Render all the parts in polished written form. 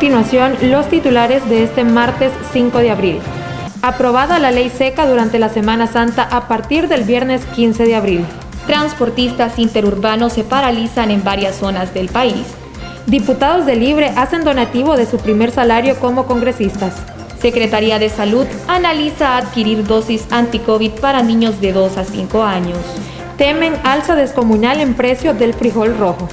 continuación los titulares de este martes 5 de abril. Aprobada la ley seca durante la Semana Santa a partir del viernes 15 de abril. Transportistas interurbanos se paralizan en varias zonas del país. Diputados de Libre hacen donativo de su primer salario como congresistas. Secretaría de Salud analiza adquirir dosis anti-COVID para niños de 2 a 5 años. Temen alza descomunal en precio del frijol rojo.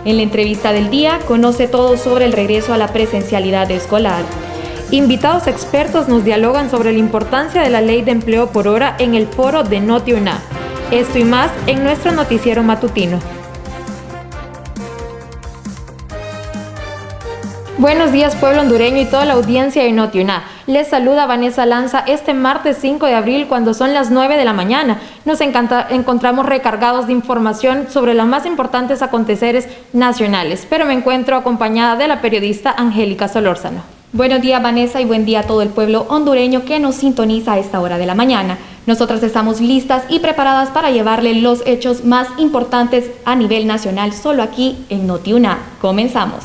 En la entrevista del día, conoce todo sobre el regreso a la presencialidad escolar. Invitados expertos nos dialogan sobre la importancia de la ley de empleo por hora en el foro de Noti-UNA. Esto y más en nuestro noticiero matutino. Buenos días, pueblo hondureño y toda la audiencia de Noti-UNA. Les saluda Vanessa Lanza este martes 5 de abril cuando son las 9 de la mañana. Nos encontramos recargados de información sobre los más importantes aconteceres nacionales, pero me encuentro acompañada de la periodista Angélica Solórzano. Buenos días, Vanessa, y buen día a todo el pueblo hondureño que nos sintoniza a esta hora de la mañana. Nosotras estamos listas y preparadas para llevarle los hechos más importantes a nivel nacional solo aquí en Noti-UNA. Comenzamos.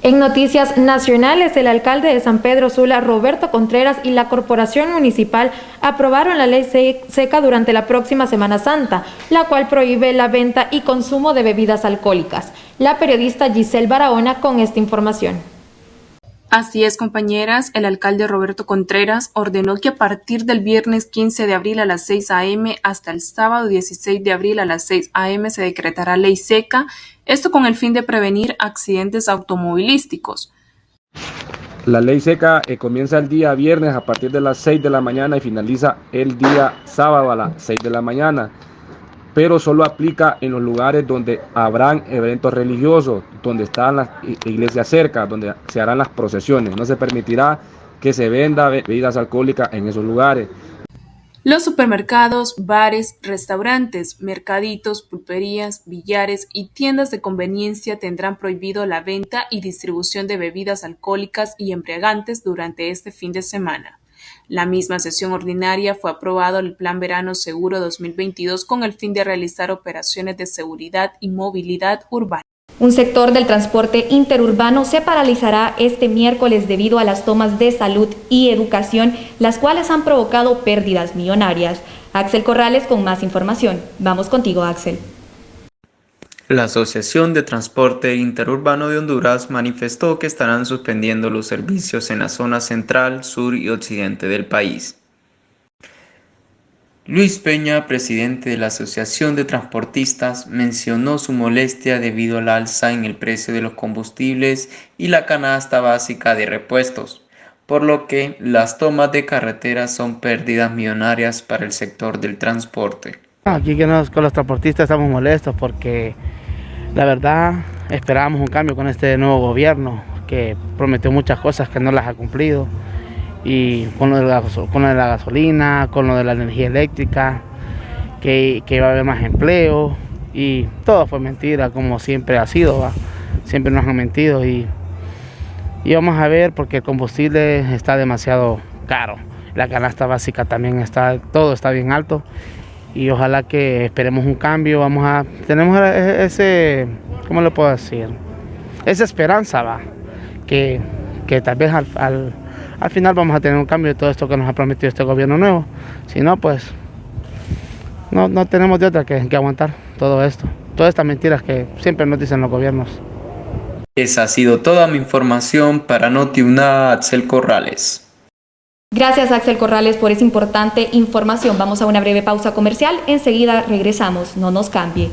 En noticias nacionales, el alcalde de San Pedro Sula, Roberto Contreras, y la Corporación Municipal aprobaron la ley seca durante la próxima Semana Santa, la cual prohíbe la venta y consumo de bebidas alcohólicas. La periodista Giselle Barahona con esta información. Así es, compañeras, el alcalde Roberto Contreras ordenó que a partir del viernes 15 de abril a las 6 a.m. hasta el sábado 16 de abril a las 6 a.m. se decretará ley seca, esto con el fin de prevenir accidentes automovilísticos. La ley seca comienza el día viernes a partir de las 6 de la mañana y finaliza el día sábado a las 6 de la mañana. Pero solo aplica en los lugares donde habrán eventos religiosos, donde están las iglesias cerca, donde se harán las procesiones. No se permitirá que se venda bebidas alcohólicas en esos lugares. Los supermercados, bares, restaurantes, mercaditos, pulperías, billares y tiendas de conveniencia tendrán prohibido la venta y distribución de bebidas alcohólicas y embriagantes durante este fin de semana. La misma sesión ordinaria fue aprobado el Plan Verano Seguro 2022 con el fin de realizar operaciones de seguridad y movilidad urbana. Un sector del transporte interurbano se paralizará este miércoles debido a las tomas de salud y educación, las cuales han provocado pérdidas millonarias. Axel Corrales con más información. Vamos contigo, Axel. La Asociación de Transporte Interurbano de Honduras manifestó que estarán suspendiendo los servicios en la zona central, sur y occidente del país. Luis Peña, presidente de la Asociación de Transportistas, mencionó su molestia debido al alza en el precio de los combustibles y la canasta básica de repuestos, por lo que las tomas de carretera son pérdidas millonarias para el sector del transporte. Aquí con los transportistas estamos molestos porque la verdad esperábamos un cambio con este nuevo gobierno que prometió muchas cosas que no las ha cumplido, y con lo de la gasolina, con lo de la energía eléctrica, que va a haber más empleo, y todo fue mentira como siempre ha sido, ¿va? Siempre nos han mentido y vamos a ver porque el combustible está demasiado caro, la canasta básica también todo está bien alto. Y ojalá que esperemos un cambio, tenemos ese, ¿cómo le puedo decir? Esa esperanza, va, que tal vez al final vamos a tener un cambio de todo esto que nos ha prometido este gobierno nuevo. Si no, pues no tenemos de otra que aguantar todo esto, todas estas mentiras que siempre nos dicen los gobiernos. Esa ha sido toda mi información para Noti-UNA, Axel Corrales. Gracias, Axel Corrales, por esa importante información. Vamos a una breve pausa comercial. Enseguida regresamos. No nos cambie.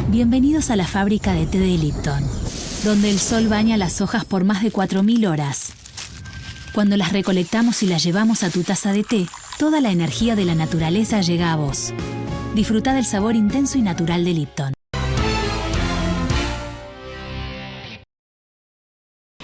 Bienvenidos a la fábrica de té de Lipton, donde el sol baña las hojas por más de 4.000 horas. Cuando las recolectamos y las llevamos a tu taza de té, toda la energía de la naturaleza llega a vos. Disfruta del sabor intenso y natural de Lipton.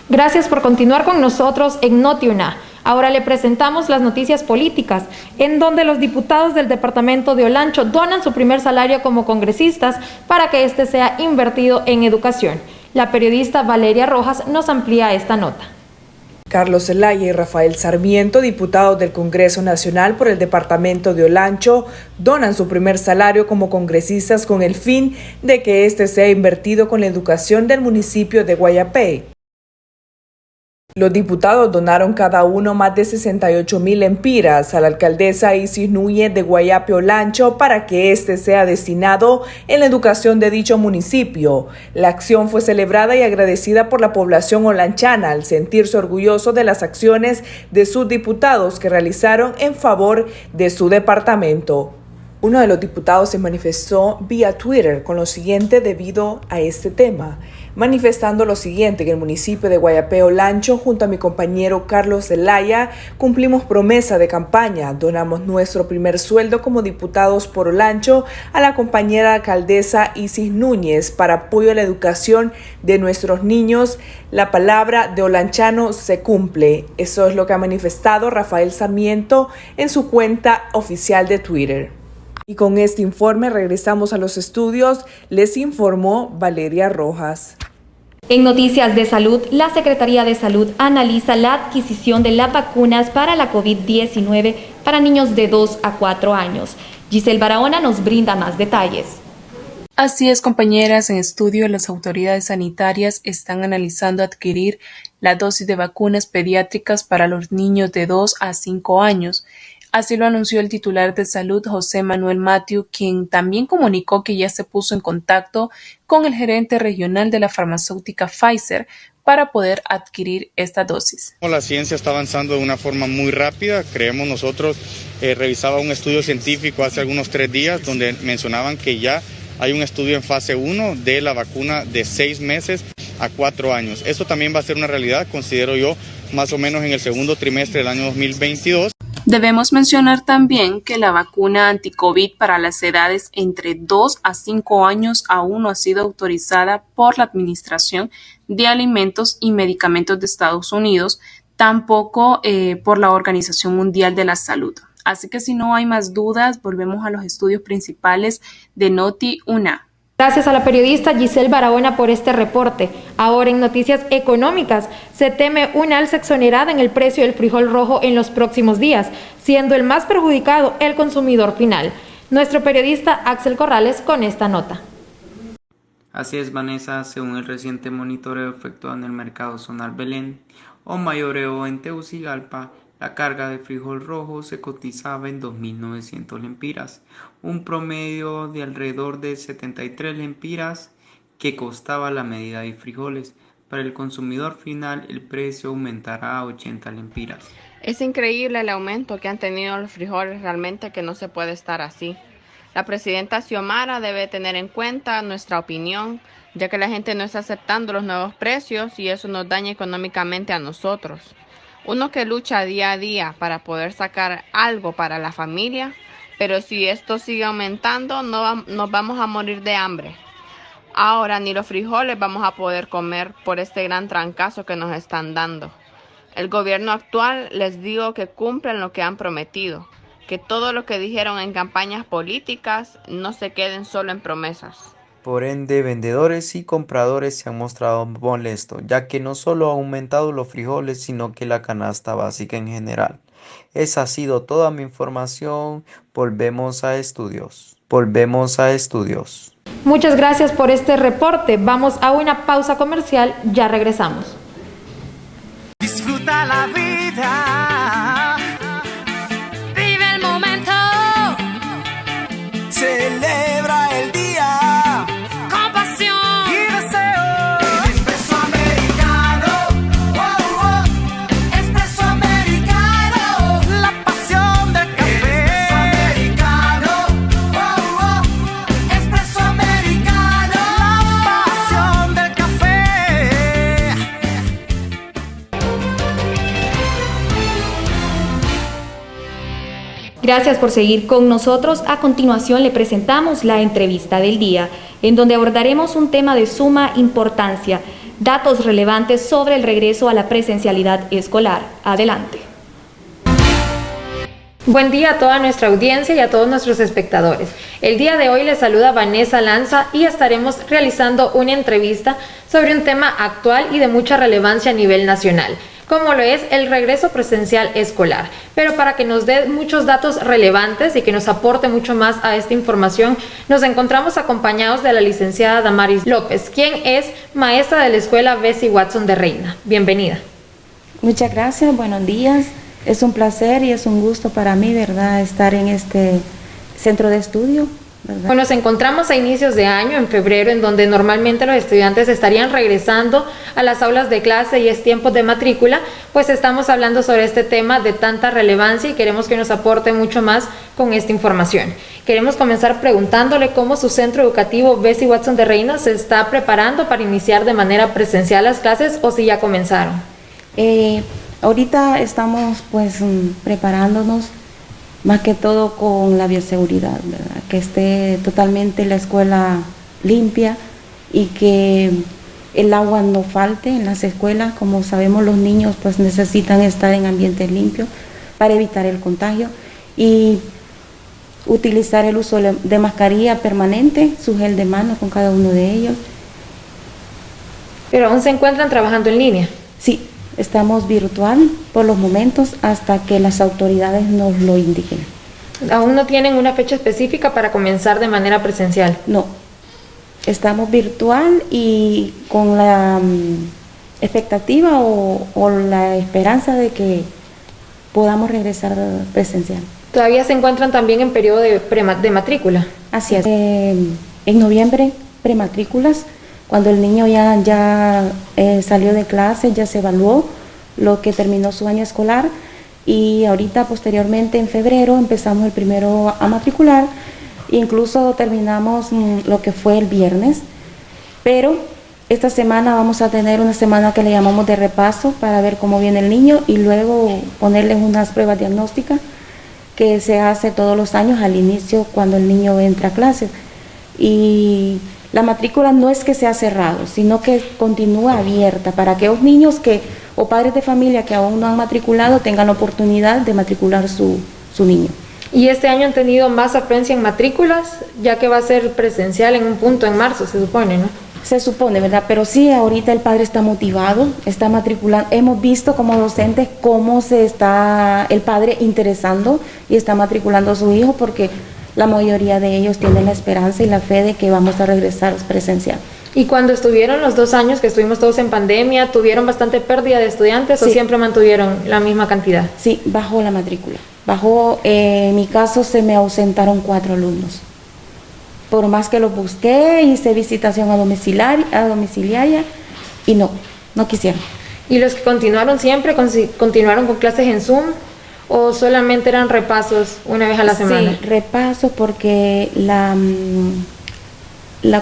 Gracias por continuar con nosotros en Noti-UNA. Ahora le presentamos las noticias políticas, en donde los diputados del departamento de Olancho donan su primer salario como congresistas para que este sea invertido en educación. La periodista Valeria Rojas nos amplía esta nota. Carlos Zelaya y Rafael Sarmiento, diputados del Congreso Nacional por el departamento de Olancho, donan su primer salario como congresistas con el fin de que este sea invertido con la educación del municipio de Guayapé. Los diputados donaron cada uno más de 68,000 lempiras a la alcaldesa Isis Núñez de Guayapé Olancho para que éste sea destinado en la educación de dicho municipio. La acción fue celebrada y agradecida por la población olanchana al sentirse orgulloso de las acciones de sus diputados que realizaron en favor de su departamento. Uno de los diputados se manifestó vía Twitter con lo siguiente debido a este tema, manifestando lo siguiente: que en el municipio de Guayapé Olancho, junto a mi compañero Carlos Zelaya, cumplimos promesa de campaña, donamos nuestro primer sueldo como diputados por Olancho a la compañera alcaldesa Isis Núñez para apoyo a la educación de nuestros niños. La palabra de olanchano se cumple. Eso es lo que ha manifestado Rafael Sarmiento en su cuenta oficial de Twitter. Y con este informe regresamos a los estudios, les informó Valeria Rojas. En noticias de salud, la Secretaría de Salud analiza la adquisición de las vacunas para la COVID-19 para niños de 2 a 4 años. Giselle Barahona nos brinda más detalles. Así es, compañeras, en estudio las autoridades sanitarias están analizando adquirir la dosis de vacunas pediátricas para los niños de 2 a 5 años. Así lo anunció el titular de Salud, José Manuel Mathieu, quien también comunicó que ya se puso en contacto con el gerente regional de la farmacéutica Pfizer para poder adquirir esta dosis. La ciencia está avanzando de una forma muy rápida, creemos nosotros. Revisaba un estudio científico hace algunos 3 días donde mencionaban que ya hay un estudio en fase 1 de la vacuna de 6 meses a 4 años. Esto también va a ser una realidad, considero yo, más o menos en el segundo trimestre del año 2022. Debemos mencionar también que la vacuna anti-COVID para las edades entre 2 a 5 años aún no ha sido autorizada por la Administración de Alimentos y Medicamentos de Estados Unidos, tampoco por la Organización Mundial de la Salud. Así que si no hay más dudas, volvemos a los estudios principales de Noti1. Gracias a la periodista Giselle Barahona por este reporte. Ahora en noticias económicas, se teme una alza exonerada en el precio del frijol rojo en los próximos días, siendo el más perjudicado el consumidor final. Nuestro periodista Axel Corrales con esta nota. Así es, Vanessa, según el reciente monitoreo efectuado en el mercado zonal Belén o mayoreo en Tegucigalpa, la carga de frijol rojo se cotizaba en 2.900 lempiras, un promedio de alrededor de 73 lempiras que costaba la medida de frijoles. Para el consumidor final, el precio aumentará a 80 lempiras. Es increíble el aumento que han tenido los frijoles, realmente que no se puede estar así. La presidenta Xiomara debe tener en cuenta nuestra opinión, ya que la gente no está aceptando los nuevos precios y eso nos daña económicamente a nosotros. Uno que lucha día a día para poder sacar algo para la familia, pero si esto sigue aumentando, nos vamos a morir de hambre. Ahora ni los frijoles vamos a poder comer por este gran trancazo que nos están dando. El gobierno actual, les digo que cumplen lo que han prometido, que todo lo que dijeron en campañas políticas no se queden solo en promesas. Por ende, vendedores y compradores se han mostrado molestos, ya que no solo ha aumentado los frijoles, sino que la canasta básica en general. Esa ha sido toda mi información. Volvemos a estudios. Muchas gracias por este reporte. Vamos a una pausa comercial, ya regresamos. Disfruta la vida. Vive el momento. Celebra el día. Con pasión y deseo. El Espresso Americano. Oh, oh. Espresso Americano. La pasión del café. Espresso Americano. Oh, oh. Espresso Americano. La pasión del café. Gracias por seguir con nosotros. A continuación le presentamos la entrevista del día, en donde abordaremos un tema de suma importancia, datos relevantes sobre el regreso a la presencialidad escolar. Adelante. Buen día a toda nuestra audiencia y a todos nuestros espectadores. El día de hoy les saluda Vanessa Lanza y estaremos realizando una entrevista sobre un tema actual y de mucha relevancia a nivel nacional, como lo es el regreso presencial escolar. Pero para que nos dé muchos datos relevantes y que nos aporte mucho más a esta información, nos encontramos acompañados de la licenciada Damaris López, quien es maestra de la Escuela Bessie Watson de Reina. Bienvenida. Muchas gracias, buenos días. Es un placer y es un gusto para mí, ¿verdad?, estar en este centro de estudio, ¿verdad? Bueno, nos encontramos a inicios de año, en febrero, en donde normalmente los estudiantes estarían regresando a las aulas de clase y es tiempo de matrícula, pues estamos hablando sobre este tema de tanta relevancia y queremos que nos aporte mucho más con esta información. Queremos comenzar preguntándole cómo su centro educativo Bessie Watson de Reina se está preparando para iniciar de manera presencial las clases o si ya comenzaron. Ahorita estamos pues preparándonos más que todo con la bioseguridad, ¿verdad? Que esté totalmente la escuela limpia y que el agua no falte en las escuelas. Como sabemos, los niños pues necesitan estar en ambientes limpios para evitar el contagio y utilizar el uso de mascarilla permanente, su gel de mano con cada uno de ellos. ¿Pero aún se encuentran trabajando en línea? Sí. Estamos virtual por los momentos hasta que las autoridades nos lo indiquen. ¿Aún no tienen una fecha específica para comenzar de manera presencial? No, estamos virtual y con la expectativa o la esperanza de que podamos regresar presencial. ¿Todavía se encuentran también en periodo de matrícula? Así es. En noviembre, prematrículas. Cuando el niño ya salió de clase, ya se evaluó lo que terminó su año escolar y ahorita posteriormente en febrero empezamos el primero a matricular, incluso terminamos lo que fue el viernes, pero esta semana vamos a tener una semana que le llamamos de repaso para ver cómo viene el niño y luego ponerles unas pruebas diagnósticas que se hace todos los años al inicio cuando el niño entra a clases. Y la matrícula no es que sea cerrado, sino que continúa abierta para aquellos niños o padres de familia que aún no han matriculado tengan la oportunidad de matricular su niño. ¿Y este año han tenido más afluencia en matrículas, ya que va a ser presencial en un punto en marzo, se supone, ¿no? Se supone, ¿verdad? Pero sí, ahorita el padre está motivado, está matriculando. Hemos visto como docentes cómo se está el padre interesando y está matriculando a su hijo porque la mayoría de ellos tienen la esperanza y la fe de que vamos a regresar presencial. ¿Y cuando estuvieron los 2 años que estuvimos todos en pandemia, tuvieron bastante pérdida de estudiantes o siempre mantuvieron la misma cantidad? Sí, bajó la matrícula. Bajó, en mi caso se me ausentaron 4 alumnos. Por más que los busqué, hice visitación a domiciliaria y no quisieron. ¿Y los que continuaron siempre, continuaron con clases en Zoom? ¿O solamente eran repasos una vez a la semana? Sí, repasos porque la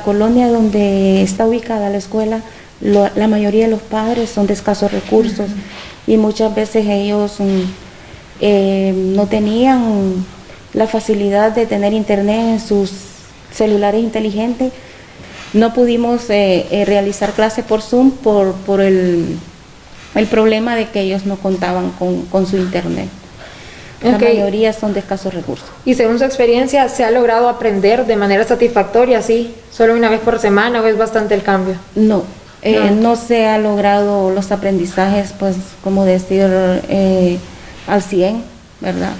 colonia donde está ubicada la escuela, la mayoría de los padres son de escasos recursos y muchas veces ellos no tenían la facilidad de tener internet en sus celulares inteligentes. No pudimos realizar clases por Zoom por el problema de que ellos no contaban con su internet. La mayoría son de escasos recursos. Y según su experiencia, ¿se ha logrado aprender de manera satisfactoria, sí, solo una vez por semana o es bastante el cambio? No, no se ha logrado los aprendizajes, pues, como decir, al 100, ¿verdad?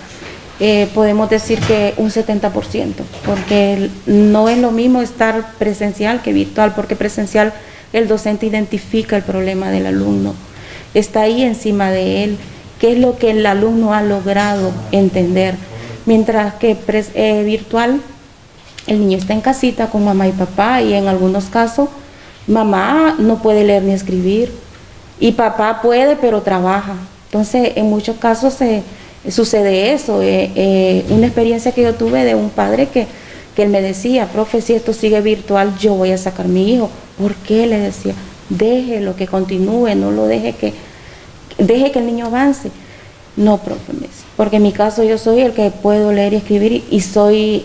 Podemos decir que un 70%, porque no es lo mismo estar presencial que virtual, porque presencial el docente identifica el problema del alumno, está ahí encima de él, qué es lo que el alumno ha logrado entender, mientras que virtual el niño está en casita con mamá y papá y en algunos casos mamá no puede leer ni escribir y papá puede pero trabaja. Entonces en muchos casos sucede eso. Una experiencia que yo tuve de un padre que él me decía: profe, si esto sigue virtual yo voy a sacar a mi hijo. ¿Por qué? Le decía, déjelo que continúe, no lo deje que el niño avance. No, profe, porque en mi caso yo soy el que puedo leer y escribir y soy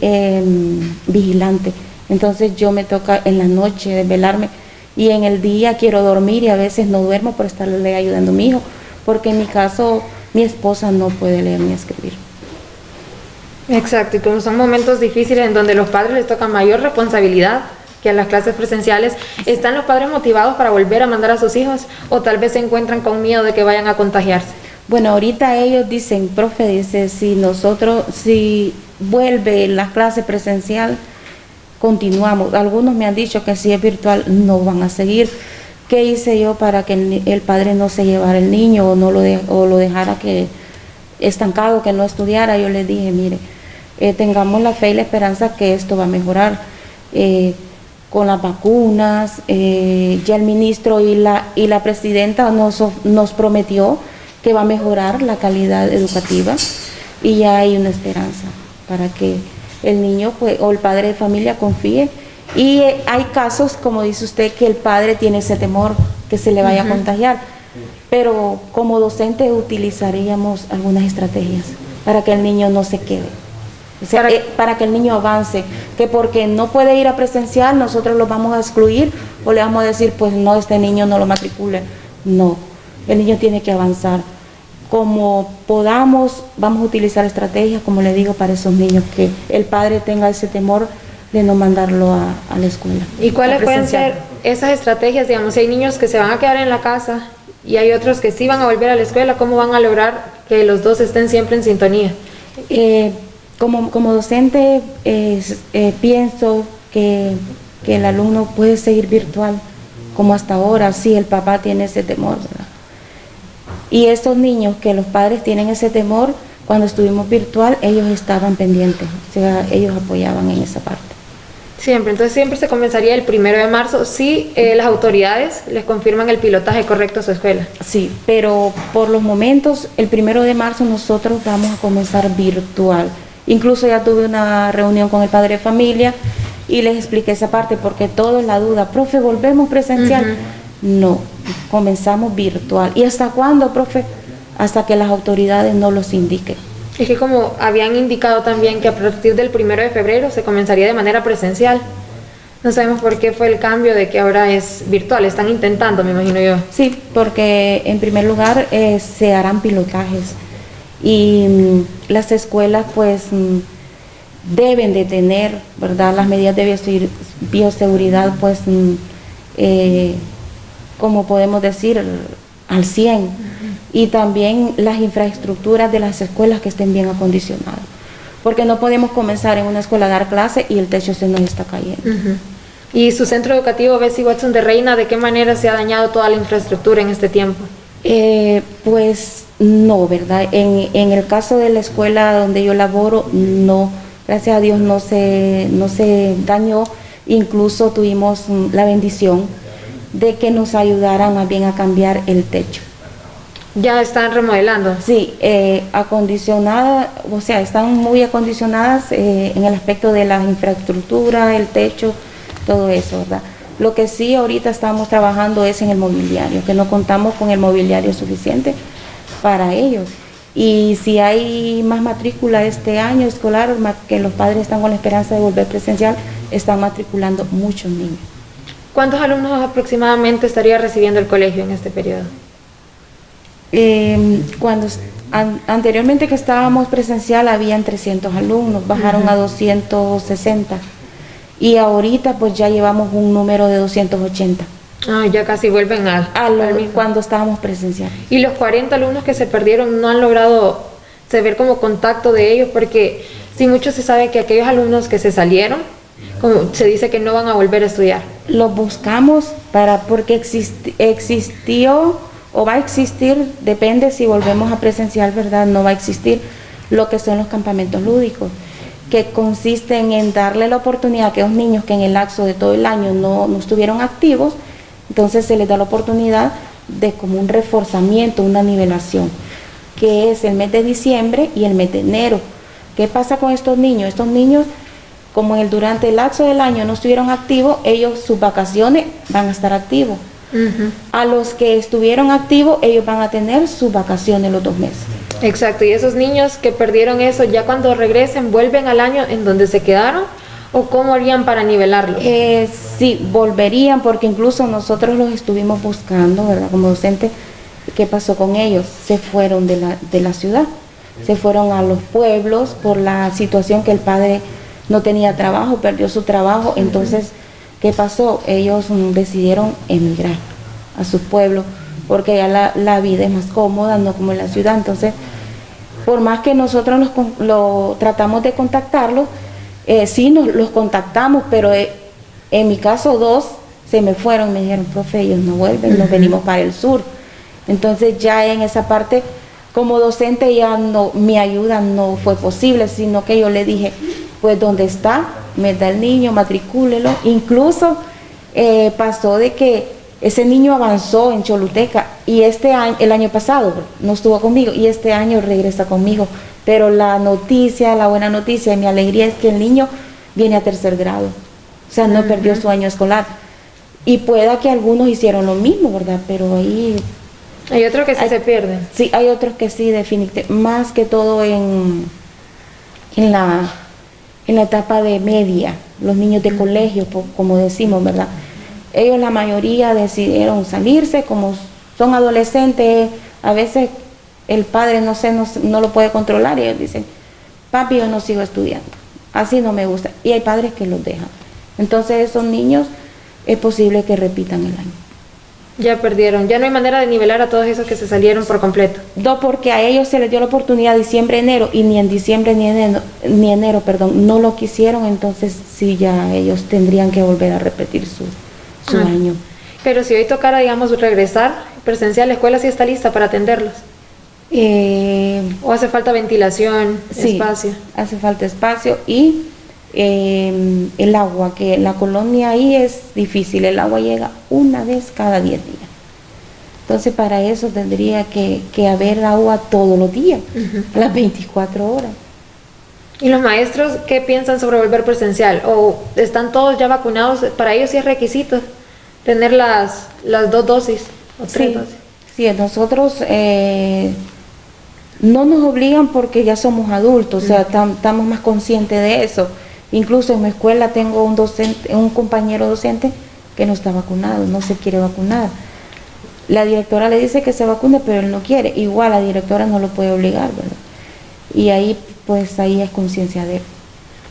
vigilante. Entonces yo me toca en la noche desvelarme y en el día quiero dormir y a veces no duermo por estarle ayudando a mi hijo, porque en mi caso mi esposa no puede leer ni escribir. Exacto, y como son momentos difíciles en donde los padres les toca mayor responsabilidad que a las clases presenciales, ¿están los padres motivados para volver a mandar a sus hijos o tal vez se encuentran con miedo de que vayan a contagiarse? Bueno, ahorita ellos dicen, profe, dice, si vuelve la clase presencial, continuamos. Algunos me han dicho que si es virtual no van a seguir, ¿qué hice yo para que el padre no se llevara el niño o lo dejara que estancado, que no estudiara? Yo le dije, mire, tengamos la fe y la esperanza que esto va a mejorar con las vacunas. Ya el ministro y la presidenta nos prometió que va a mejorar la calidad educativa y ya hay una esperanza para que el niño o el padre de familia confíe. Y hay casos, como dice usted, que el padre tiene ese temor que se le vaya a contagiar, pero como docente utilizaríamos algunas estrategias para que el niño no se quede, o sea, para que el niño avance, que porque no puede ir a presencial nosotros lo vamos a excluir o le vamos a decir, pues no, este niño no lo matricule. No, el niño tiene que avanzar. Como podamos, vamos a utilizar estrategias, como le digo, para esos niños, que el padre tenga ese temor de no mandarlo a la escuela. ¿Y cuáles pueden ser esas estrategias? Digamos, si hay niños que se van a quedar en la casa y hay otros que sí van a volver a la escuela, ¿cómo van a lograr que los dos estén siempre en sintonía? Como docente, pienso que el alumno puede seguir virtual como hasta ahora, sí, el papá tiene ese temor, ¿verdad? Y estos niños que los padres tienen ese temor, cuando estuvimos virtual, ellos estaban pendientes, o sea, ellos apoyaban en esa parte. Siempre, entonces siempre se comenzaría el 1 de marzo, si las autoridades les confirman el pilotaje correcto a su escuela. Sí, pero por los momentos, el 1 de marzo nosotros vamos a comenzar virtual. Incluso ya tuve una reunión con el padre de familia y les expliqué esa parte, porque todo es la duda, profe, ¿volvemos presencial? No, comenzamos virtual. ¿Y hasta cuándo, profe? Hasta que las autoridades no los indiquen. Es que como habían indicado también que a partir del 1 de febrero se comenzaría de manera presencial. No sabemos por qué fue el cambio de que ahora es virtual. Están intentando, me imagino yo. Sí, porque en primer lugar se harán pilotajes y las escuelas pues deben de tener, ¿verdad?, las medidas de bioseguridad pues como podemos decir al 100%. Y también las infraestructuras de las escuelas que estén bien acondicionadas, porque no podemos comenzar en una escuela a dar clase y el techo se nos está cayendo. ¿Y su centro educativo Bessie Watson de Reina, de qué manera se ha dañado toda la infraestructura en este tiempo? Pues no, ¿verdad? En el caso de la escuela donde yo laboro, no, gracias a Dios no se dañó. Incluso tuvimos la bendición de que nos ayudaran más bien a cambiar el techo. ¿Ya están remodelando? Sí, acondicionadas, o sea, están muy acondicionadas en el aspecto de la infraestructura, el techo, todo eso, ¿verdad? Lo que sí ahorita estamos trabajando es en el mobiliario, que no contamos con el mobiliario suficiente para ellos. Y si hay más matrícula este año escolar, que los padres están con la esperanza de volver presencial, están matriculando muchos niños. ¿Cuántos alumnos aproximadamente estaría recibiendo el colegio en este periodo? Anteriormente que estábamos presencial habían 300 alumnos, bajaron a 260 y ahorita pues ya llevamos un número de 280. Ya casi vuelven cuando estábamos presencial. ¿Y los 40 alumnos que se perdieron no han logrado ver como contacto de ellos? Porque sí, mucho se sabe que aquellos alumnos que se salieron, como se dice que no van a volver a estudiar. Los buscamos porque existió o va a existir, depende si volvemos a presencial, ¿verdad? No va a existir lo que son los campamentos lúdicos, que consisten en darle la oportunidad a aquellos niños que en el lapso de todo el año no estuvieron activos, entonces se les da la oportunidad de como un reforzamiento, una nivelación, que es el mes de diciembre y el mes de enero. ¿Qué pasa con estos niños? Estos niños, como durante el lapso del año no estuvieron activos, ellos sus vacaciones van a estar activos. A los que estuvieron activos, ellos van a tener sus vacaciones los 2 meses. Exacto, y esos niños que perdieron eso, ya cuando regresen, ¿vuelven al año en donde se quedaron? ¿O cómo harían para nivelarlo? Sí, volverían, porque incluso nosotros los estuvimos buscando, ¿verdad? Como docente, ¿qué pasó con ellos? Se fueron de la ciudad, se fueron a los pueblos por la situación que el padre no tenía trabajo, perdió su trabajo, entonces ¿qué pasó? Ellos decidieron emigrar a sus pueblos porque ya la vida es más cómoda, no como en la ciudad. Entonces, por más que nosotros lo tratamos de contactarlos, sí los contactamos, pero en mi caso 2 se me fueron, me dijeron, profe, ellos no vuelven, nos venimos para el sur. Entonces ya en esa parte, como docente ya no, mi ayuda no fue posible, sino que yo le dije, pues ¿dónde está? Meta el niño, matricúlelo. Incluso pasó de que ese niño avanzó en Choluteca y este año, el año pasado no estuvo conmigo y este año regresa conmigo. Pero la buena noticia y mi alegría es que el niño viene a 3er grado. O sea, no perdió su año escolar. Y pueda que algunos hicieron lo mismo, ¿verdad? Pero ahí... Hay otros que sí se pierden. Sí, hay otros que sí, definitivamente. Más que todo en la etapa de media, los niños de colegio, como decimos, ¿verdad? Ellos, la mayoría, decidieron salirse, como son adolescentes, a veces el padre, no lo puede controlar y ellos dicen, papi, yo no sigo estudiando, así no me gusta. Y hay padres que los dejan. Entonces esos niños es posible que repitan el año. Ya perdieron, ya no hay manera de nivelar a todos esos que se salieron por completo. No, porque a ellos se les dio la oportunidad diciembre, enero, y ni en diciembre ni enero, no lo quisieron, entonces sí, ya ellos tendrían que volver a repetir su año. Pero si hoy tocara, digamos, regresar presencial, ¿la escuela sí está lista para atenderlos? ¿O hace falta ventilación, sí, espacio? Hace falta espacio y el agua, que la colonia ahí es difícil, el agua llega una vez cada 10 días. Entonces para eso tendría que haber agua todos los días, las 24 horas. ¿Y los maestros qué piensan sobre volver presencial? ¿O están todos ya vacunados? Para ellos sí es requisito tener las 2 dosis o 3 dosis. Sí, nosotros no nos obligan porque ya somos adultos, o sea, estamos más conscientes de eso. Incluso en mi escuela tengo un compañero docente que no está vacunado, no se quiere vacunar. La directora le dice que se vacune, pero él no quiere. Igual la directora no lo puede obligar, ¿verdad? Y ahí, pues, ahí es conciencia de él.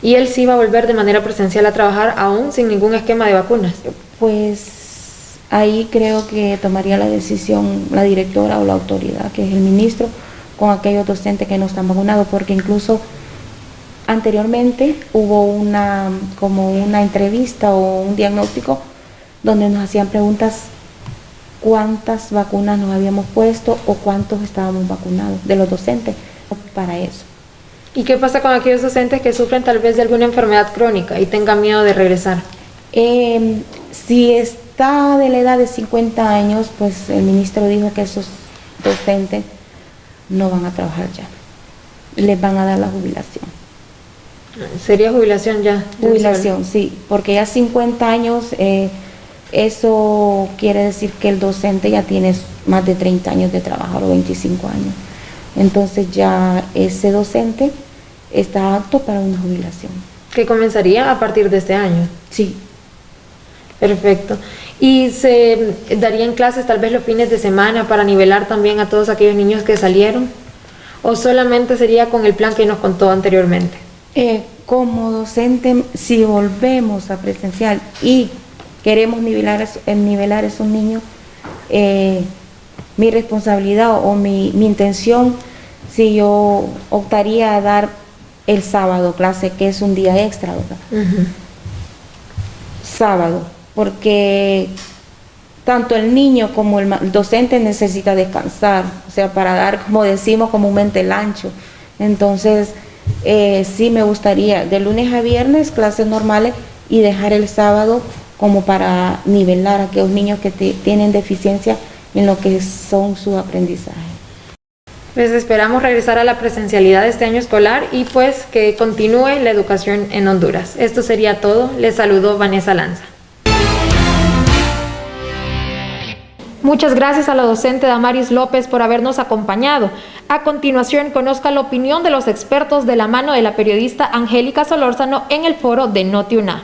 ¿Y él sí va a volver de manera presencial a trabajar aún sin ningún esquema de vacunas? Pues ahí creo que tomaría la decisión la directora o la autoridad, que es el ministro, con aquellos docentes que no están vacunados, porque incluso anteriormente hubo una entrevista o un diagnóstico donde nos hacían preguntas cuántas vacunas nos habíamos puesto o cuántos estábamos vacunados de los docentes para eso. ¿Y qué pasa con aquellos docentes que sufren tal vez de alguna enfermedad crónica y tengan miedo de regresar? Si está de la edad de 50 años, pues el ministro dijo que esos docentes no van a trabajar ya, les van a dar la jubilación. ¿Sería jubilación ya? Jubilación, sí, porque ya 50 años, eso quiere decir que el docente ya tiene más de 30 años de trabajar o 25 años. Entonces ya ese docente está apto para una jubilación. ¿Que comenzaría a partir de este año? Sí. Perfecto. ¿Y se darían clases tal vez los fines de semana para nivelar también a todos aquellos niños que salieron? ¿O solamente sería con el plan que nos contó anteriormente? Como docente, si volvemos a presencial y queremos nivelar a esos niños, mi responsabilidad o mi intención, si yo optaría a dar el sábado clase, que es un día extra, ¿verdad? Sábado, porque tanto el niño como el docente necesita descansar, o sea, para dar, como decimos comúnmente, el ancho. Entonces, sí me gustaría de lunes a viernes clases normales y dejar el sábado como para nivelar a aquellos niños que tienen deficiencia en lo que son su aprendizaje. Pues esperamos regresar a la presencialidad este año escolar y pues que continúe la educación en Honduras. Esto sería todo. Les saludó Vanessa Lanza. Muchas gracias a la docente Damaris López por habernos acompañado. A continuación, conozca la opinión de los expertos de la mano de la periodista Angélica Solórzano en el foro de Noti-UNA.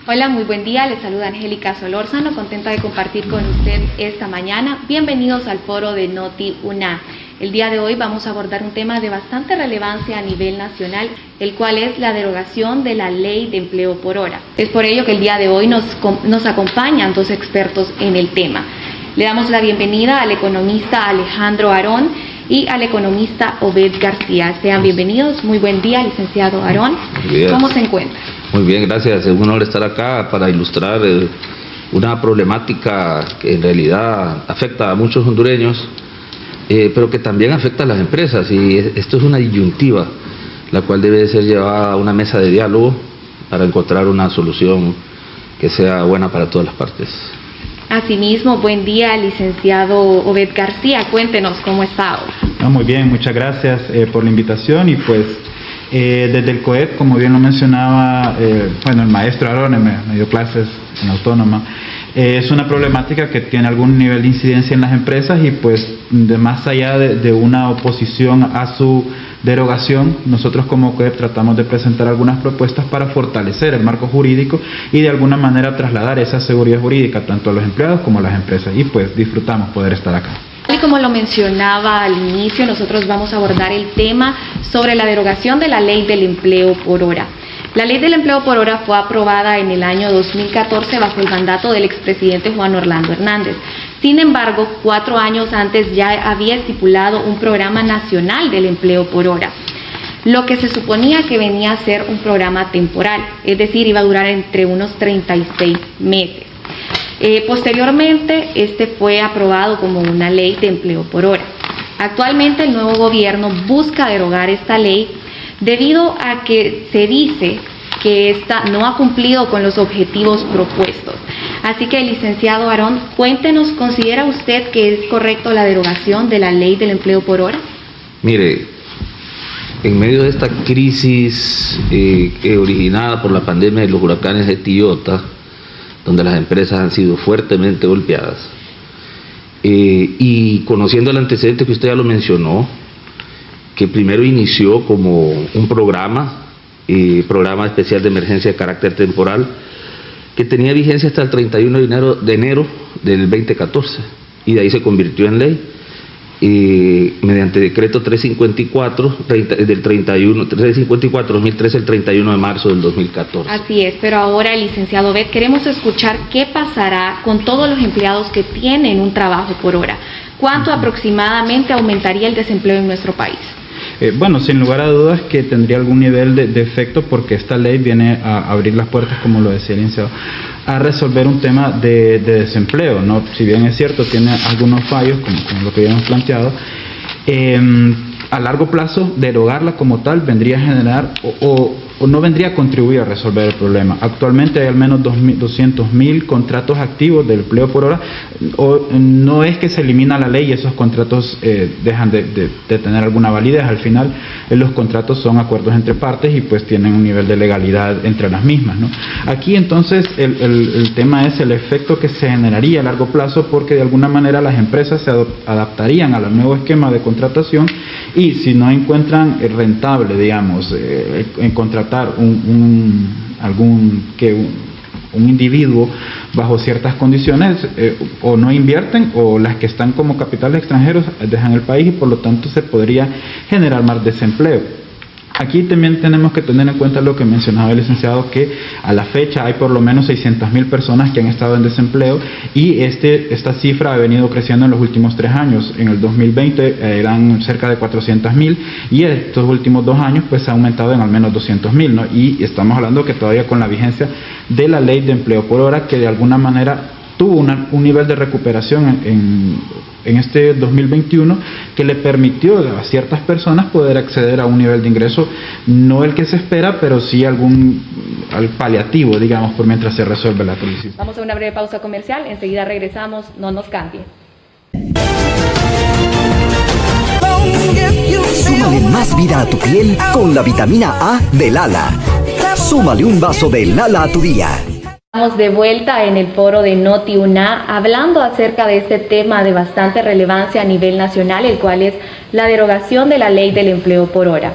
Hola, muy buen día. Les saluda Angélica Solórzano, contenta de compartir con usted esta mañana. Bienvenidos al foro de Noti-UNA. El día de hoy vamos a abordar un tema de bastante relevancia a nivel nacional, el cual es la derogación de la Ley de Empleo por Hora. Es por ello que el día de hoy nos acompañan dos expertos en el tema. Le damos la bienvenida al economista Alejandro Arón y al economista Obed García. Sean bienvenidos. Muy buen día, licenciado Aarón. ¿Cómo se encuentra? Muy bien, gracias. Es un honor estar acá para ilustrar una problemática que en realidad afecta a muchos hondureños, pero que también afecta a las empresas, y esto es una disyuntiva, la cual debe de ser llevada a una mesa de diálogo para encontrar una solución que sea buena para todas las partes. Asimismo, buen día, licenciado Obed García. Cuéntenos cómo está ahora. Muy bien, muchas gracias por la invitación, y pues desde el COEP, como bien lo mencionaba, el maestro Aarón me dio clases en Autónoma, es una problemática que tiene algún nivel de incidencia en las empresas, y pues más allá de una oposición a su derogación, nosotros como COEP tratamos de presentar algunas propuestas para fortalecer el marco jurídico y de alguna manera trasladar esa seguridad jurídica tanto a los empleados como a las empresas, y pues disfrutamos poder estar acá. Y como lo mencionaba al inicio, nosotros vamos a abordar el tema sobre la derogación de la Ley del Empleo por Hora. La Ley del Empleo por Hora fue aprobada en el año 2014 bajo el mandato del expresidente Juan Orlando Hernández. Sin embargo, 4 años antes ya había estipulado un programa nacional del empleo por hora, lo que se suponía que venía a ser un programa temporal, es decir, iba a durar entre unos 36 meses. Posteriormente, este fue aprobado como una ley de empleo por hora. Actualmente, el nuevo gobierno busca derogar esta ley debido a que se dice que esta no ha cumplido con los objetivos propuestos. Así que, licenciado Aarón, cuéntenos, ¿considera usted que es correcto la derogación de la Ley del Empleo por Hora? Mire, en medio de esta crisis originada por la pandemia de los huracanes Eta y Iota, donde las empresas han sido fuertemente golpeadas, y conociendo el antecedente que usted ya lo mencionó, que primero inició como un programa especial de emergencia de carácter temporal, que tenía vigencia hasta el 31 de enero del 2014, y de ahí se convirtió en ley, mediante decreto 354 del 354-2013, el 31 de marzo del 2014. Así es, pero ahora, licenciado Obed, queremos escuchar qué pasará con todos los empleados que tienen un trabajo por hora. ¿Cuánto aproximadamente aumentaría el desempleo en nuestro país? Bueno, sin lugar a dudas que tendría algún nivel de efecto, porque esta ley viene a abrir las puertas, como lo decía el licenciado, a resolver un tema de desempleo, ¿no? Si bien es cierto, tiene algunos fallos, como lo que habíamos planteado, a largo plazo, derogarla como tal vendría a generar o no vendría a contribuir a resolver el problema. Actualmente hay al menos 200.000 contratos activos de empleo por hora. No es que se elimina la ley y esos contratos dejan de tener alguna validez. Al final los contratos son acuerdos entre partes y pues tienen un nivel de legalidad entre las mismas, ¿no? Aquí entonces el tema es el efecto que se generaría a largo plazo, porque de alguna manera las empresas se adaptarían al nuevo esquema de contratación, y si no encuentran rentable, digamos, en contratar un individuo bajo ciertas condiciones, o no invierten, o las que están como capitales extranjeros dejan el país, y por lo tanto se podría generar más desempleo. Aquí también tenemos que tener en cuenta lo que mencionaba el licenciado, que a la fecha hay por lo menos 600.000 personas que han estado en desempleo, y esta cifra ha venido creciendo en los últimos 3 años. En el 2020 eran cerca de 400.000, y estos últimos 2 años pues ha aumentado en al menos 200.000, ¿no? Y estamos hablando que todavía con la vigencia de la Ley de Empleo por Hora, que de alguna manera tuvo un nivel de recuperación en este 2021 que le permitió a ciertas personas poder acceder a un nivel de ingreso, no el que se espera, pero sí al paliativo, digamos, por mientras se resuelve la crisis. Vamos a una breve pausa comercial, enseguida regresamos, no nos cambie. Súmale más vida a tu piel con la vitamina A de Lala. Súmale un vaso de Lala a tu día. Estamos de vuelta en el foro de Noti1, hablando acerca de este tema de bastante relevancia a nivel nacional, el cual es la derogación de la Ley del Empleo por Hora.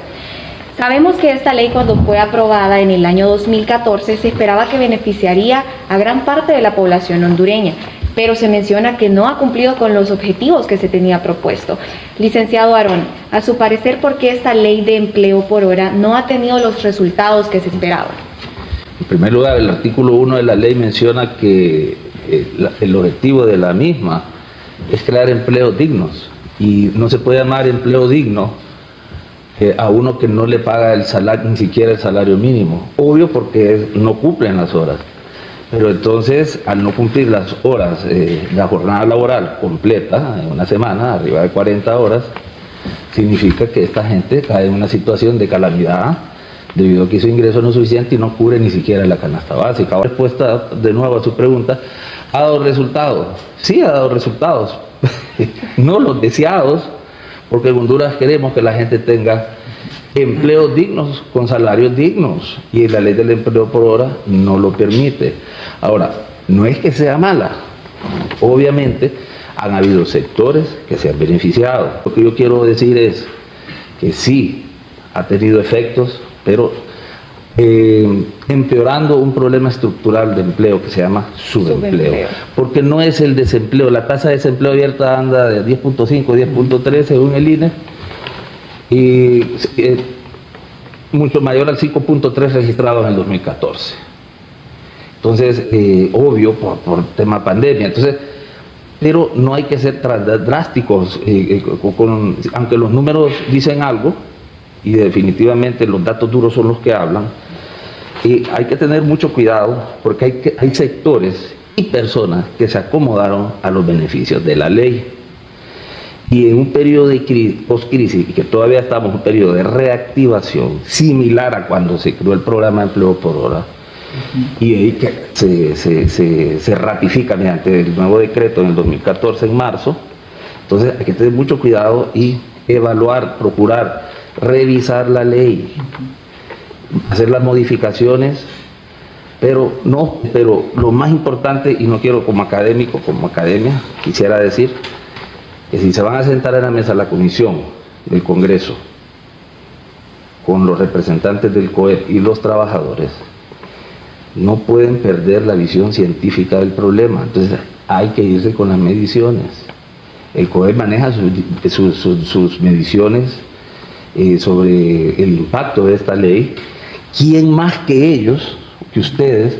Sabemos que esta ley, cuando fue aprobada en el año 2014, se esperaba que beneficiaría a gran parte de la población hondureña, pero se menciona que no ha cumplido con los objetivos que se tenía propuesto. Licenciado Aarón, a su parecer, ¿por qué esta Ley de Empleo por Hora no ha tenido los resultados que se esperaban? En primer lugar, el artículo 1 de la ley menciona que el objetivo de la misma es crear empleos dignos, Y no se puede llamar empleo digno a uno que no le paga el salario, ni siquiera el salario mínimo. Obvio, porque no cumplen las horas. Pero entonces, al no cumplir las horas, la jornada laboral completa, en una semana, arriba de 40 horas, significa que esta gente cae en una situación de calamidad debido a que su ingreso no es suficiente y no cubre ni siquiera la canasta básica. La respuesta, de nuevo a su pregunta, ¿ha dado resultados? Sí, ha dado resultados. No los deseados, porque en Honduras queremos que la gente tenga empleos dignos con salarios dignos y la ley del empleo por hora no lo permite. Ahora, no es que sea mala, obviamente han habido sectores que se han beneficiado. Lo que yo quiero decir es que sí ha tenido efectos, pero empeorando un problema estructural de empleo que se llama subempleo. Porque no es el desempleo, la tasa de desempleo abierta anda de 10.5, 10.3 según el INE, y mucho mayor al 5.3 registrado en el 2014. Entonces, obvio, por tema pandemia. Entonces, pero no hay que ser drásticos, aunque los números dicen algo, y definitivamente los datos duros son los que hablan, y hay que tener mucho cuidado porque hay sectores y personas que se acomodaron a los beneficios de la ley. Y en un periodo de post-crisis, y que todavía estamos en un periodo de reactivación, similar a cuando se creó el programa de empleo por hora, y ahí que se ratifica mediante el nuevo decreto en el 2014, en marzo. Entonces hay que tener mucho cuidado y evaluar, procurar revisar la ley, hacer las modificaciones, pero lo más importante, y no quiero como académico, como academia, quisiera decir que si se van a sentar en la mesa la comisión del Congreso con los representantes del COEP y los trabajadores, no pueden perder la visión científica del problema. Entonces hay que irse con las mediciones. El COEP maneja sus mediciones sobre el impacto de esta ley. ¿Quién más que ellos, que ustedes,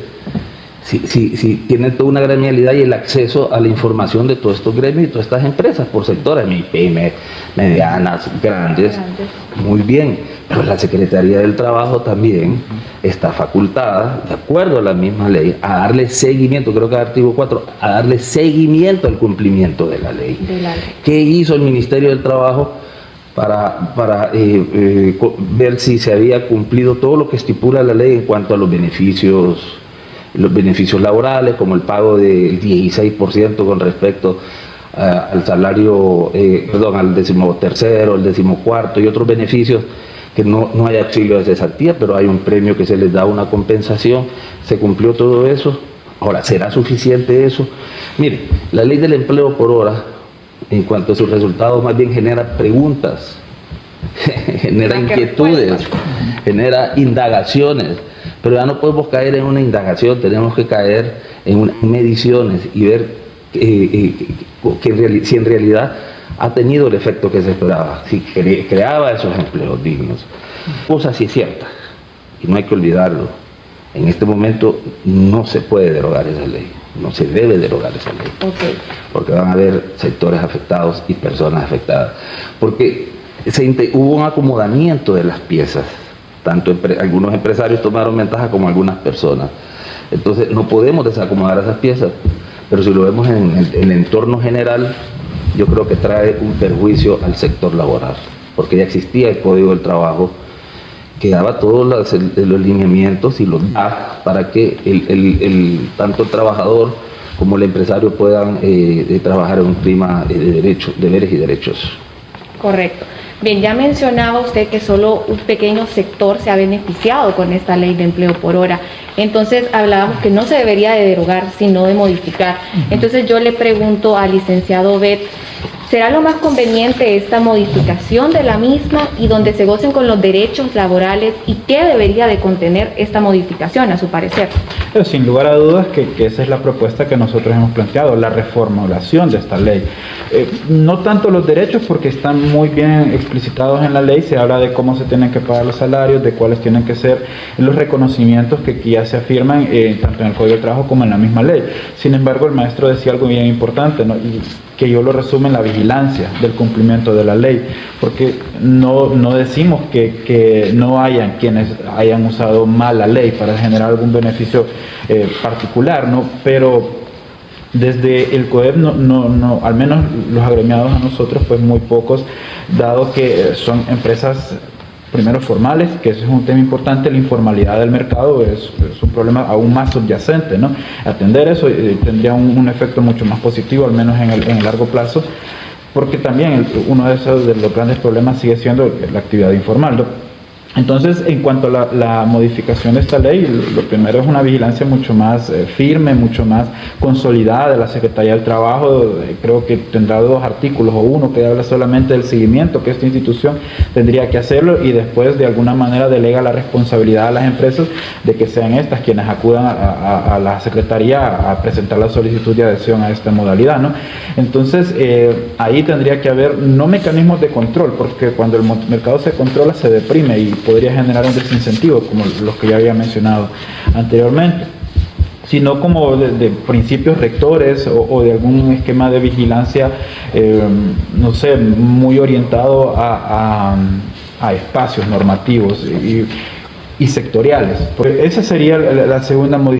si tienen toda una gremialidad y el acceso a la información de todos estos gremios y todas estas empresas por sectores, pymes, medianas, grandes? Muy bien, pero la Secretaría del Trabajo también está facultada, de acuerdo a la misma ley, a darle seguimiento, creo que el artículo 4, a darle seguimiento al cumplimiento de la ley. ¿Qué hizo el Ministerio del Trabajo para ver si se había cumplido todo lo que estipula la ley en cuanto a los beneficios laborales, como el pago del 16% con respecto al salario, al 13º, el 14º y otros beneficios, que no hay auxilio de cesantía, pero hay un premio que se les da, una compensación? ¿Se cumplió todo eso? Ahora, ¿será suficiente eso? Mire, la ley del empleo por hora, en cuanto a sus resultados, más bien genera preguntas, genera inquietudes, genera indagaciones, pero ya no podemos caer en una indagación, tenemos que caer en mediciones y ver si en realidad ha tenido el efecto que se esperaba, si creaba esos empleos dignos. Cosa sí es cierta, y no hay que olvidarlo, en este momento no se puede derogar esa ley. No se debe derogar esa ley, porque van a haber sectores afectados y personas afectadas, porque hubo un acomodamiento de las piezas, tanto algunos empresarios tomaron ventaja como algunas personas. Entonces no podemos desacomodar esas piezas, pero si lo vemos en el entorno general, yo creo que trae un perjuicio al sector laboral, porque ya existía el Código del Trabajo que daba todos los lineamientos y los da para que tanto el trabajador como el empresario puedan trabajar en un clima de deberes y derechos. Correcto. Bien, ya mencionaba usted que solo un pequeño sector se ha beneficiado con esta ley de empleo por hora. Entonces hablábamos que no se debería de derogar, sino de modificar. Entonces yo le pregunto al licenciado Bet, ¿será lo más conveniente esta modificación de la misma y donde se gocen con los derechos laborales? ¿Y qué debería de contener esta modificación, a su parecer? Pero sin lugar a dudas que esa es la propuesta que nosotros hemos planteado, la reformulación de esta ley. No tanto los derechos, porque están muy bien explicitados en la ley, se habla de cómo se tienen que pagar los salarios, de cuáles tienen que ser los reconocimientos que ya se afirman tanto en el Código de Trabajo como en la misma ley. Sin embargo, el maestro decía algo bien importante, ¿no? Y que yo lo resumo en la vigilancia del cumplimiento de la ley, porque no decimos que no hayan quienes hayan usado mal la ley para generar algún beneficio particular, ¿no? Pero desde el COEP, no, al menos los agremiados a nosotros, pues muy pocos, dado que son empresas primero formales, que eso es un tema importante. La informalidad del mercado es un problema aún más subyacente, ¿no? Atender eso tendría un efecto mucho más positivo, al menos en el largo plazo, porque también uno de los grandes problemas sigue siendo la actividad informal, ¿no? Entonces, en cuanto a la modificación de esta ley, lo primero es una vigilancia mucho más firme, mucho más consolidada de la Secretaría del Trabajo. Creo que tendrá 2 artículos o uno que habla solamente del seguimiento que esta institución tendría que hacerlo, y después de alguna manera delega la responsabilidad a las empresas de que sean estas quienes acudan a la Secretaría a presentar la solicitud de adhesión a esta modalidad, ¿no? Entonces, ahí tendría que haber no mecanismos de control, porque cuando el mercado se controla se deprime y podría generar un desincentivo, como los que ya había mencionado anteriormente, sino como de principios rectores o de algún esquema de vigilancia, no sé, muy orientado a espacios normativos y sectoriales. Esa sería la segunda modificación.